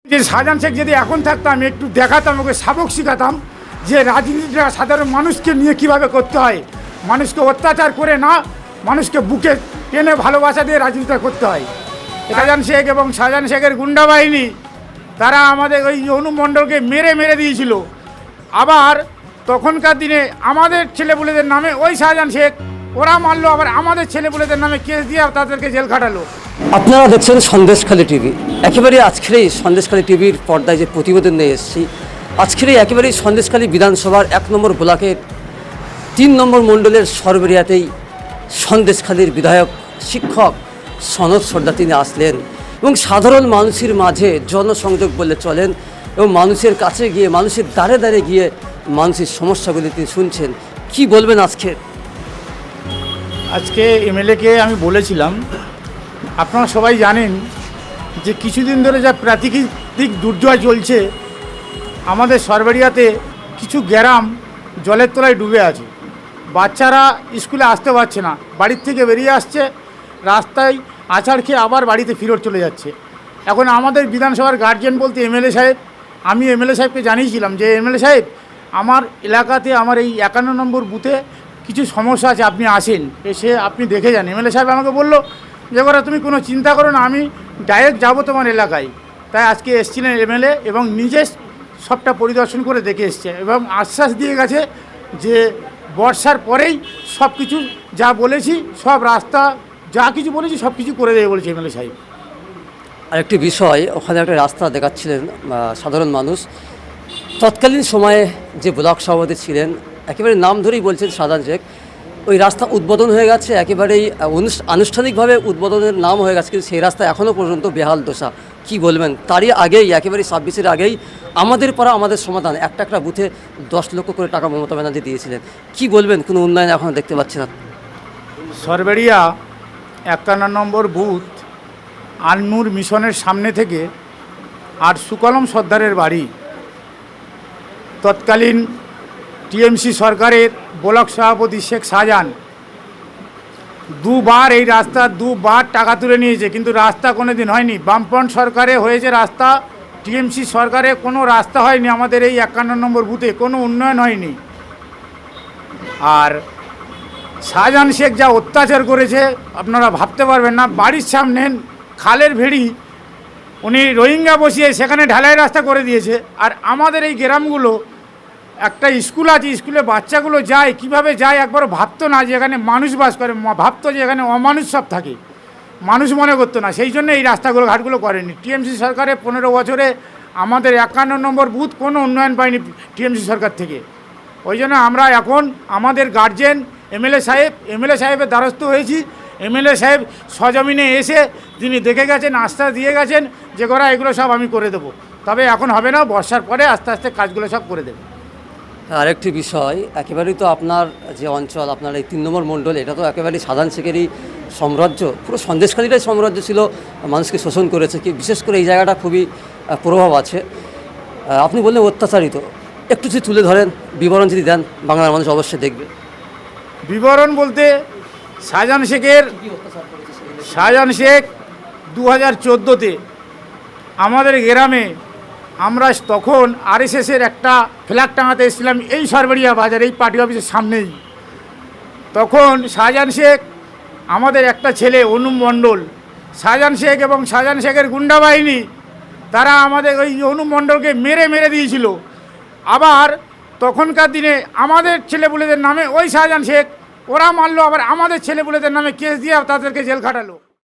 যে শাহজাহান শেখ যদি এখন থাকতাম একটু দেখাতাম, ওকে সাবক শিখাতাম যে রাজনীতিটা সাধারণ মানুষকে নিয়ে কিভাবে করতে হয়, মানুষকে অত্যাচার করে না, মানুষকে বুকে টেনে ভালোবাসা দিয়ে রাজনীতিটা করতে হয়। শাহজাহান শেখ এবং শাহজাহান শেখের গুন্ডা বাহিনী তারা আমাদের ওই অনুপ মণ্ডলকে মেরে মেরে দিয়েছিল। আবার তখনকার দিনে আমাদের ছেলেপুলেদের নামে ওই শাহজাহান শেখ ওরা মারলো, আবার আমাদের ছেলেপুলেদের নামে কেস দিয়ে তাদেরকে জেল খাটালো। আপনারা দেখছেন সন্দেশখালী টিভি। একেবারে আজকের এই সন্দেশখালী টিভির পর্দায় যে প্রতিবেদন নিয়ে এসেছি, আজকের একেবারেই সন্দেশখালী বিধানসভার 1 নম্বর ব্লকের 3 নম্বর মণ্ডলের সরবেরিয়াতেই সন্দেশখালীর বিধায়ক শিক্ষক সনদ সর্দার তিনি আসলেন এবং সাধারণ মানুষের মাঝে জনসংযোগ বলে চলেন এবং মানুষের কাছে গিয়ে, মানুষের দ্বারে দ্বারে গিয়ে মানুষের সমস্যাগুলি তিনি শুনছেন। কি বলবেন আজকে এমএলএকে আমি বলেছিলাম, আপনারা সবাই জানেন যে কিছুদিন ধরে যা প্রাকৃতিক দুর্যোগ চলছে, আমাদের সরবেরিয়াতে কিছু গ্রাম জলের তলায় ডুবে আছে। বাচ্চারা স্কুলে আসতে পারছে না, বাড়ির থেকে বেরিয়ে আসছে, রাস্তায় আছাড় খেয়ে আবার বাড়িতে ফেরত চলে যাচ্ছে। এখন আমাদের বিধানসভার গার্জিয়ান বলতে এমএলএ সাহেব, আমি এমএলএ সাহেবকে জানিয়েছিলাম যে এমএলএ সাহেব আমার এলাকাতে, আমার এই 51 নম্বর বুথে কিছু সমস্যা আছে, আপনি আসেন, এসে আপনি দেখে যান। এমএলএ সাহেব আমাকে বললো যে ওরা তুমি কোনো চিন্তা করো না, আমি ডাইরেক্ট যাবো তোমার এলাকায়। তাই আজকে এসেছিলেন এমএলএ এবং নিজে সবটা পরিদর্শন করে দেখে এসছে এবং আশ্বাস দিয়ে গেছে যে বর্ষার পরেই সব কিছু যা বলেছি, সব রাস্তা যা কিছু বলেছি সব কিছু করে দেবে বলেছে এমএলএ সাহেব। আরেকটি বিষয়, ওখানে একটা রাস্তা দেখাচ্ছিলেন সাধারণ মানুষ। তৎকালীন সময়ে যে ব্লক সভাপতি ছিলেন, একেবারে নাম ধরেই বলছেন শাহজাহান শেখ, ওই রাস্তা উদ্বোধন হয়ে গেছে, একেবারেই আনুষ্ঠানিকভাবে উদ্বোধনের নাম হয়ে গেছে, কিন্তু সেই রাস্তা এখনও পর্যন্ত বেহাল দশা। কি বলবেন? তারই আগেই, একেবারে 26-এর আগেই আমাদের পাড়া আমাদের সমাধান একটা বুথে 10 লক্ষ করে টাকা মমতা ব্যানার্জি দিয়েছিলেন। কি বলবেন? কোনো উন্নয়ন এখনও দেখতে পাচ্ছি না। সরবেরিয়া 51 নম্বর বুথ আন্নুর মিশনের সামনে থেকে আর সুকলম সর্দারের বাড়ি, তৎকালীন টিএমসি সরকারের ব্লক সভাপতি শেখ শাহজাহান দুবার এই রাস্তা দুবার টাকা তুলে নিয়েছে, কিন্তু রাস্তা কোনো দিন হয়নি। বামফ্রন্ট সরকারে হয়েছে রাস্তা, টিএমসি সরকারে কোনো রাস্তা হয়নি। আমাদের এই 51 নম্বর বুথে কোনো উন্নয়ন হয়নি। আর শাহজাহান শেখ যা অত্যাচার করেছে আপনারা ভাবতে পারবেন না। বাড়ির সামনে খালের ভেড়ি উনি রোহিঙ্গা বসিয়ে সেখানে ঢালাই রাস্তা করে দিয়েছে। আর আমাদের এই গ্রামগুলো একটা স্কুল আছে, স্কুলে বাচ্চাগুলো যায়, কিভাবে যায় একবারও ভাবতো না যে এখানে মানুষ বাস করে, ভাবতো যে এখানে অমানুষ সব থাকে, মানুষ মনে করতো না। সেই জন্য এই রাস্তাগুলো ঘাটগুলো করেনি। টিএমসি সরকারে 15 বছরে আমাদের 51 নম্বর বুথ কোনো উন্নয়ন পায়নি টিএমসি সরকার থেকে। ওই জন্য আমরা এখন আমাদের গার্জেন এমএলএ সাহেবের দ্বারস্থ হয়েছি। এমএলএ সাহেব সজমিনে এসে তিনি দেখে গেছেন, আশ্বাস দিয়ে গেছেন যে ওরা এগুলো সব আমি করে দেবো। তবে এখন হবে না, বর্ষার পরে আস্তে আস্তে কাজগুলো সব করে দেবে। আরেকটি বিষয়, একেবারেই তো আপনার যে অঞ্চল, আপনার এই 3 নম্বর মণ্ডল, এটা তো একেবারেই শাহজাহান শেখেরই সাম্রাজ্য, পুরো সন্দেশখালীটাই সাম্রাজ্য ছিল, মানুষকে শোষণ করেছে। কি বিশেষ করে এই জায়গাটা খুবই প্রভাব আছে। আপনি বললেন অত্যাচারিত, একটু যদি তুলে ধরেন, বিবরণ যদি দেন, বাংলার মানুষ অবশ্যই দেখবে। বিবরণ বলতে শাহজাহান শেখ 2014-তে আমাদের গ্রামে, আমরা তখন আরএসএসের একটা ফ্ল্যাগ টাঙাতে এসেছিলাম এই সরবেরিয়া বাজার, এই পার্টি অফিসের সামনেই। তখন শাহজাহান শেখ, আমাদের একটা ছেলে অনুপ মণ্ডল, শাহজাহান শেখ এবং শাহজাহান শেখের গুন্ডা বাহিনী তারা আমাদের ওই অনুপ মণ্ডলকে মেরে মেরে দিয়েছিল। আবার তখনকার দিনে আমাদের ছেলেপুলেদের নামে ওই শাহজাহান শেখ ওরা মারলো, আবার আমাদের ছেলেপুলেদের নামে কেস দিয়ে তাদেরকে জেল খাটালো।